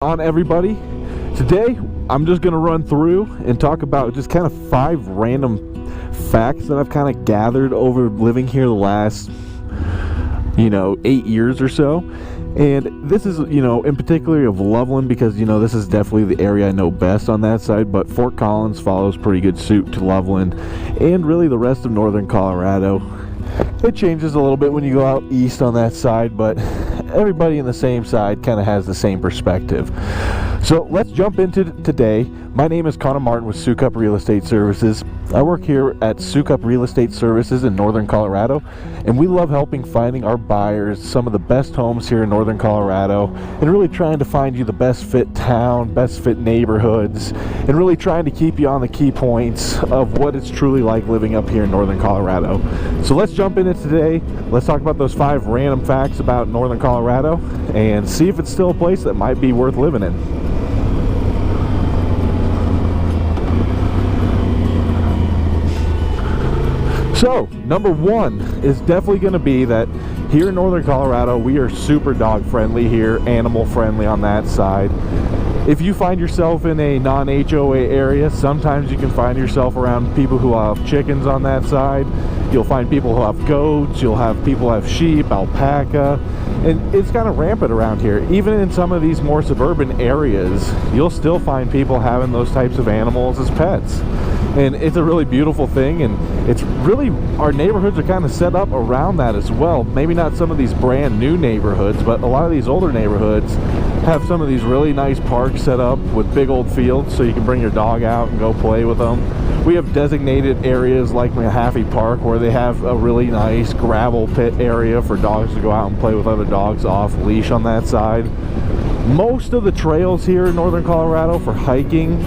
On everybody, today I'm just going to run through and talk about just kind of 5 random facts that I've kind of gathered over living here the last 8 years or so. And this is in particular of Loveland, because this is definitely the area I know best on that side, but Fort Collins follows pretty good suit to Loveland and really the rest of northern Colorado. It changes a little bit when you go out east on that side, but everybody in the same side kind of has the same perspective. So let's jump into today. My name is Connor Martin with Sukup Real Estate Services. I work here at Sukup Real Estate Services in northern Colorado, and we love helping finding our buyers some of the best homes here in northern Colorado, and really trying to find you the best fit town, best fit neighborhoods, and really trying to keep you on the key points of what it's truly like living up here in northern Colorado. So let's jump into today. Let's talk about those 5 random facts about northern Colorado and see if it's still a place that might be worth living in. So, number 1 is definitely going to be that here in northern Colorado, we are super dog friendly here, animal friendly on that side. If you find yourself in a non-HOA area, sometimes you can find yourself around people who have chickens on that side. You'll find people who have goats, you'll have people who have sheep, alpaca, and it's kind of rampant around here. Even in some of these more suburban areas, you'll still find people having those types of animals as pets. And it's a really beautiful thing, and it's really, our neighborhoods are kind of set up around that as well. Maybe not some of these brand new neighborhoods, but a lot of these older neighborhoods have some of these really nice parks set up with big old fields so you can bring your dog out and go play with them. We have designated areas like Mahaffey Park where they have a really nice gravel pit area for dogs to go out and play with other dogs off leash on that side. Most of the trails here in northern Colorado for hiking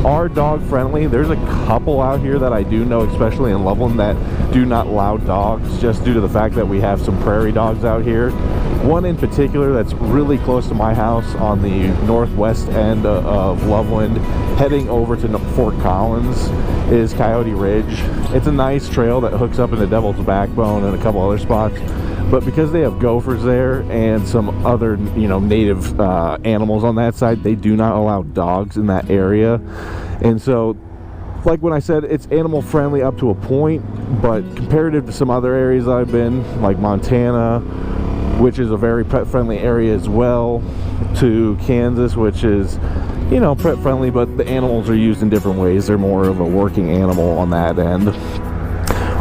are dog friendly. There's a couple out here that I do know, especially in Loveland, that do not allow dogs just due to the fact that we have some prairie dogs out here. One in particular that's really close to my house on the northwest end of Loveland, heading over to Fort Collins, is Coyote Ridge. It's a nice trail that hooks up into Devil's Backbone and a couple other spots. But because they have gophers there and some other, native animals on that side, they do not allow dogs in that area. And so, like when I said, it's animal friendly up to a point, but comparative to some other areas I've been, like Montana, which is a very pet friendly area as well, to Kansas, which is, pet friendly, but the animals are used in different ways. They're more of a working animal on that end.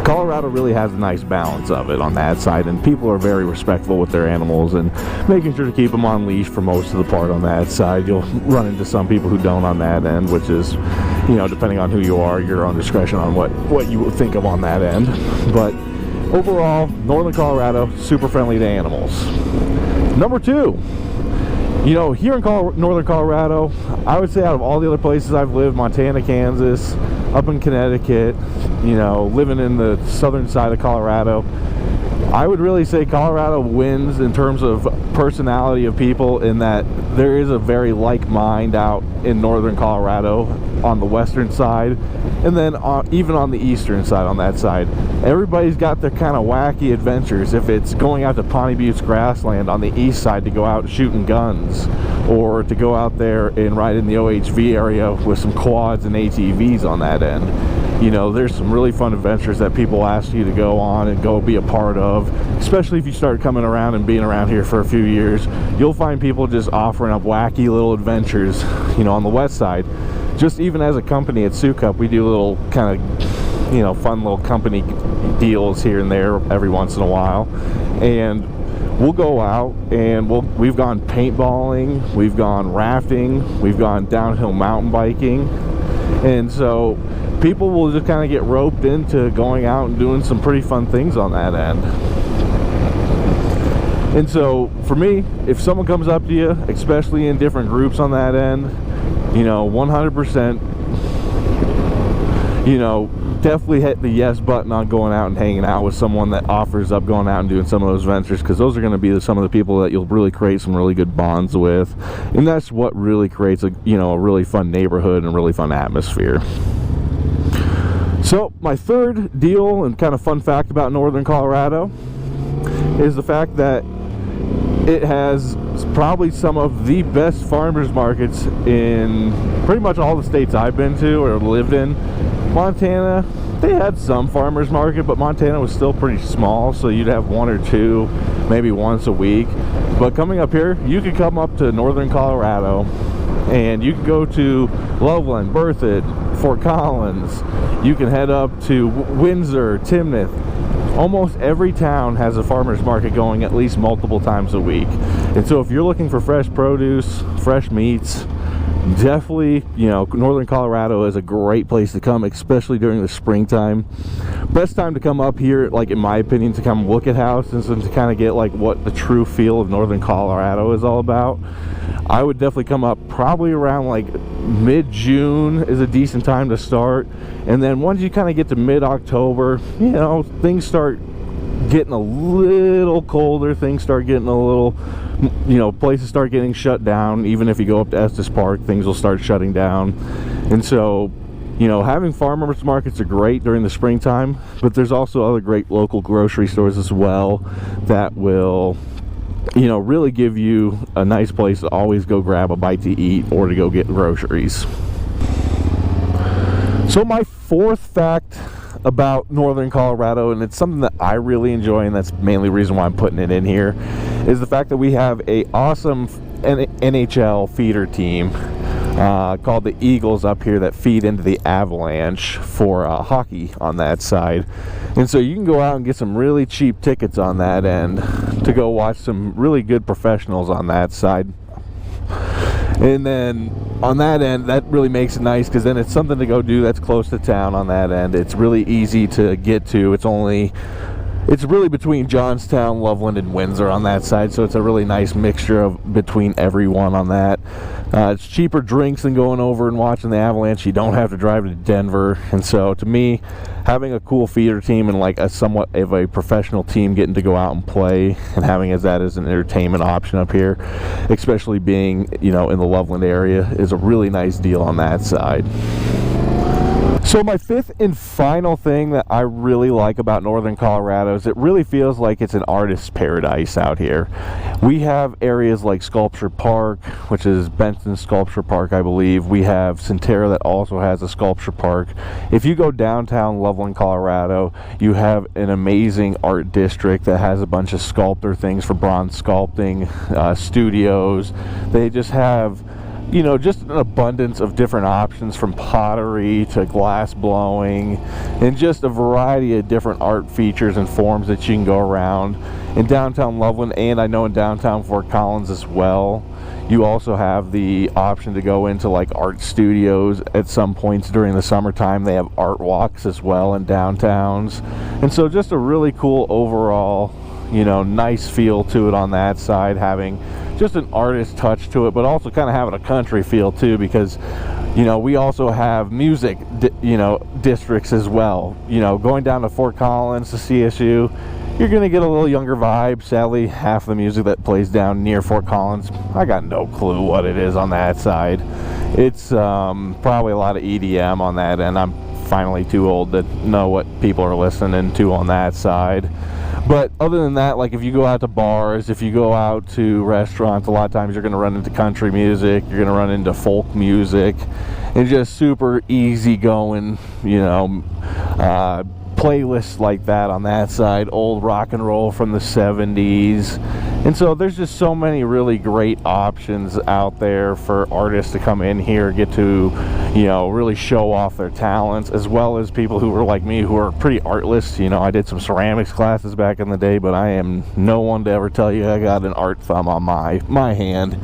Colorado really has a nice balance of it on that side, and people are very respectful with their animals and making sure to keep them on leash for most of the part on that side. You'll run into some people who don't on that end, which is, depending on who you are, your own discretion on what you would think of on that end. But overall, northern Colorado, super friendly to animals. Number 2, here in northern Colorado, I would say out of all the other places I've lived, Montana, Kansas, up in Connecticut, living in the southern side of Colorado, I would really say Colorado wins in terms of personality of people, in that there is a very like mind out in northern Colorado on the western side, and then even on the eastern side on that side. Everybody's got their kind of wacky adventures. If it's going out to Pawnee Buttes grassland on the east side to go out shooting guns, or to go out there and ride in the OHV area with some quads and ATVs on that end. There's some really fun adventures that people ask you to go on and go be a part of, especially if you start coming around and being around here for a few years. You'll find people just offering up wacky little adventures, on the west side. Just even as a company at Sukup, we do little kind of, fun little company deals here and there every once in a while. And we'll go out and we've gone paintballing, we've gone rafting, we've gone downhill mountain biking. And so people will just kind of get roped into going out and doing some pretty fun things on that end. And so for me, if someone comes up to you, especially in different groups on that end, 100%, definitely hit the yes button on going out and hanging out with someone that offers up going out and doing some of those ventures, because those are going to be some of the people that you'll really create some really good bonds with, and that's what really creates a really fun neighborhood and really fun atmosphere. So my third deal and kind of fun fact about northern Colorado is the fact that it has has probably some of the best farmers markets in pretty much all the states I've been to or lived in. Montana, they had some farmers market, but Montana was still pretty small, so you'd have one or two maybe once a week. But coming up here, you could come up to northern Colorado and you can go to Loveland, Berthoud, Fort Collins. You can head up to Windsor, Timnath. Almost every town has a farmer's market going at least multiple times a week. And so if you're looking for fresh produce, fresh meats, definitely, you know, northern Colorado is a great place to come, especially during the springtime. Best time to come up here, like in my opinion, to come look at houses and to kind of get like what the true feel of northern Colorado is all about. I would definitely come up probably around like mid-June is a decent time to start. And then once you kind of get to mid-October, you know, things start getting a little colder, things start getting a little, you know, places start getting shut down. Even if you go up to Estes Park, things will start shutting down. And so, you know, having farmers markets are great during the springtime, but there's also other great local grocery stores as well that will, you know, really give you a nice place to always go grab a bite to eat or to go get groceries. So my fourth fact about northern Colorado, and it's something that I really enjoy, and that's mainly the reason why I'm putting it in here, is the fact that we have a awesome NHL feeder team called the Eagles up here that feed into the Avalanche for hockey on that side. And so you can go out and get some really cheap tickets on that end to go watch some really good professionals on that side. And then on that end, that really makes it nice because then it's something to go do that's close to town on that end. It's really easy to get to. It's really between Johnstown, Loveland, and Windsor on that side, so it's a really nice mixture of between everyone on that. It's cheaper drinks than going over and watching the Avalanche. You don't have to drive to Denver. And so to me, having a cool feeder team and like a somewhat of a professional team getting to go out and play and having that as an entertainment option up here, especially being, you know, in the Loveland area, is a really nice deal on that side. So my fifth and final thing that I really like about northern Colorado is it really feels like it's an artist's paradise out here. We have areas like Sculpture Park, which is Benson Sculpture Park, I believe. We have Centerra that also has a sculpture park. If you go downtown Loveland, Colorado, you have an amazing art district that has a bunch of sculptor things for bronze sculpting, studios. They just have, you know, just an abundance of different options from pottery to glass blowing and just a variety of different art features and forms that you can go around in downtown Loveland, and I know in downtown Fort Collins as well. You also have the option to go into like art studios at some points during the summertime. They have art walks as well in downtowns, and so just a really cool overall, you know, nice feel to it on that side, having just an artist touch to it, but also kind of having a country feel too, because, you know, we also have music, you know, districts as well. You know, going down to Fort Collins to CSU, you're going to get a little younger vibe. Sadly, half the music that plays down near Fort Collins, I got no clue what it is on that side. It's probably a lot of EDM on that, and I'm finally too old to know what people are listening to on that side. But other than that, like if you go out to bars, if you go out to restaurants, a lot of times you're going to run into country music, you're going to run into folk music, and just super easy going, you know, playlists like that on that side, old rock and roll from the 70s. And so there's just so many really great options out there for artists to come in here, get to, you know, really show off their talents, as well as people who are like me, who are pretty artless. You know, I did some ceramics classes back in the day, but I am no one to ever tell you I got an art thumb on my hand.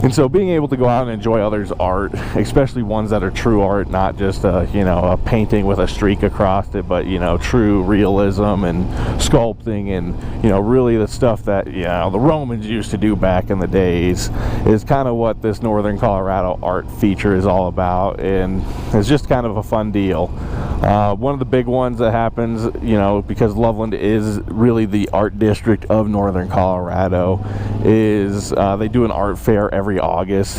And so being able to go out and enjoy others' art, especially ones that are true art, not just you know, a painting with a streak across it, but, you know, true realism and sculpting and, you know, really the stuff that, you know, the Romans used to do back in the days, is kind of what this northern Colorado art feature is all about, and it's just kind of a fun deal. One of the big ones that happens, you know, because Loveland is really the art district of northern Colorado, is they do an art fair every August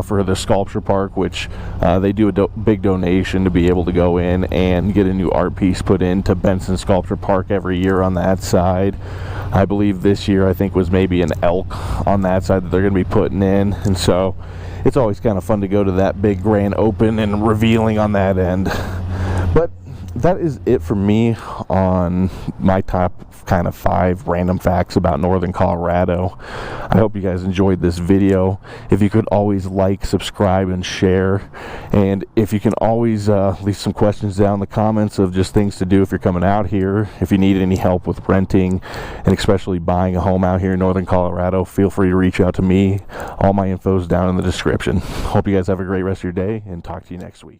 for the Sculpture Park, which they do a big donation to be able to go in and get a new art piece put into Benson Sculpture Park every year on that side. I believe this year, I think, was maybe an elk on that side that they're going to be putting in. And so it's always kind of fun to go to that big grand open and revealing on that end. But that is it for me on my top kind of 5 random facts about northern Colorado. I hope you guys enjoyed this video. If you could always like, subscribe, and share, and if you can always leave some questions down in the comments of just things to do if you're coming out here. If you need any help with renting and especially buying a home out here in northern Colorado, feel free to reach out to me. All my info is down in the description. Hope you guys have a great rest of your day, and talk to you next week.